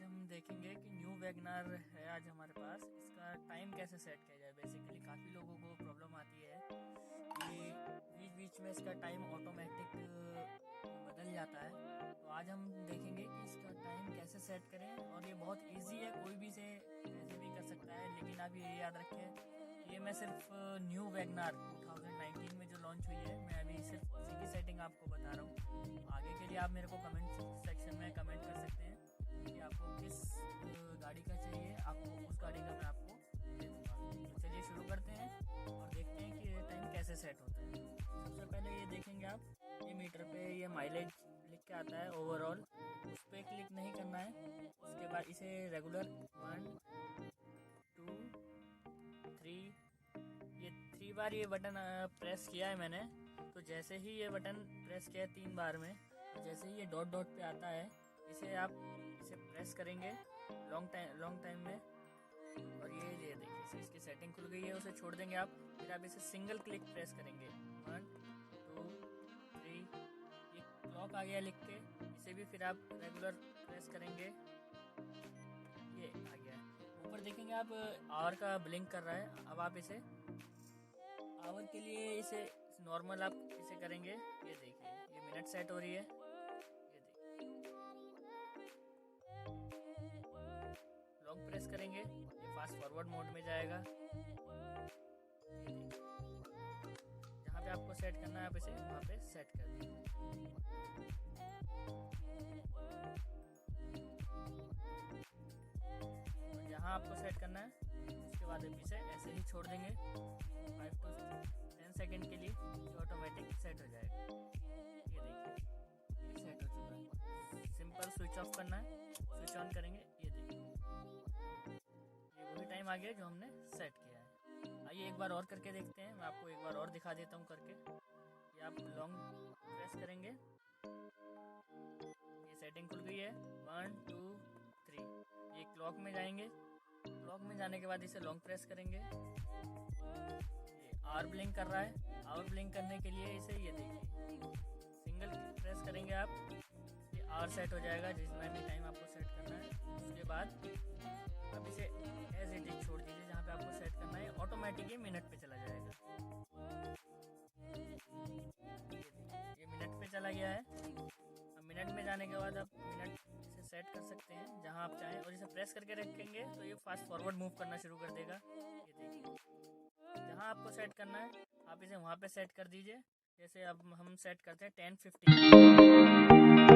आज हम देखेंगे कि न्यू वैगनर है आज हमारे पास, इसका टाइम कैसे सेट किया जाए। बेसिकली काफ़ी लोगों को प्रॉब्लम आती है कि बीच बीच में इसका टाइम ऑटोमेटिक बदल जाता है। तो आज हम देखेंगे कि इसका टाइम कैसे सेट करें, और ये बहुत इजी है, कोई भी इसे कैसे भी कर सकता है। लेकिन आप ये याद रखें, ये मैं सिर्फ न्यू वैगनर 2019 में जो लॉन्च हुई है, मैं अभी सिर्फ उसी की सेटिंग आपको बता रहा हूँ। आगे के लिए आप मेरे को कमेंट सेक्शन में कमेंट कर सकते हैं कि आपको किस गाड़ी का चाहिए, आपको उस गाड़ी का मैं आपको दे दूँगा। तो चलिए शुरू करते हैं और देखते हैं कि ये टाइम कैसे सेट होता है। सबसे पहले ये देखेंगे आप, ये मीटर पे ये माइलेज लिख के आता है ओवरऑल, उस पर क्लिक नहीं करना है। उसके बाद इसे रेगुलर 1 2 3 ये 3 बार ये बटन प्रेस किया है मैंने। तो जैसे ही ये बटन प्रेस किया है 3 बार में, तो जैसे ही ये डॉट डॉट पे आता है, इसे प्रेस करेंगे लॉन्ग टाइम में, और ये देखिए इसकी सेटिंग खुल गई है। उसे छोड़ देंगे आप, फिर आप इसे सिंगल क्लिक प्रेस करेंगे 1 2 3, ये क्लॉक आ गया लिख के। इसे भी फिर आप रेगुलर प्रेस करेंगे, ये आ गया। ऊपर देखेंगे आप आवर का ब्लिंक कर रहा है। अब आप इसे आवर के लिए इसे नॉर्मल आप इसे करेंगे, ये देखिए ये मिनट सेट हो रही है, ये देखिए लॉन्ग प्रेस करेंगे, ये फास्ट फॉरवर्ड मोड में जाएगा। ये देखिए जहाँ पे आपको सेट करना है आप इसे वहाँ पे सेट कर दीजिए। जहाँ आपको सेट करना है उसके बाद आप इसे ऐसे ही छोड़ देंगे 5 to 10 सेकेंड के लिए, ये ऑटोमेटिक सेट हो जाएगा। ये देखिए ये सेट हो चुका है। सिंपल स्विच ऑफ करना है, स्विच ऑन करेंगे, ये देखिए ये वही टाइम आ गया जो हमने सेट किया है। आइए एक बार और करके देखते हैं, मैं आपको एक बार और दिखा देता हूँ करके। ये आप लॉन्ग प्रेस करेंगे, ये सेटिंग खुल गई है 1 2 3। ये क्लॉक में जाएंगे, क्लॉक में जाने के बाद इसे लॉन्ग प्रेस करेंगे, ये आवर ब्लिंक कर रहा है। आवर ब्लिंक करने के लिए इसे ये देखिए सिंगल प्रेस करेंगे आप, ये आवर सेट हो जाएगा जिसमें भी टाइम आपको सेट करना है। उसके बाद आप इसे एज इट इज छोड़ दीजिए, जहाँ पे आपको सेट करना है ऑटोमेटिक ये मिनट पे चला जाएगा। ये मिनट पे चला गया है। अब मिनट में जाने के बाद आप मिनट इसे सेट कर सकते हैं जहां आप चाहें, और इसे प्रेस करके रखेंगे तो ये फास्ट फॉरवर्ड मूव करना शुरू कर देगा। ये देखिए जहां आपको सेट करना है आप इसे वहां पे सेट कर दीजिए। जैसे अब हम सेट करते हैं 10:50।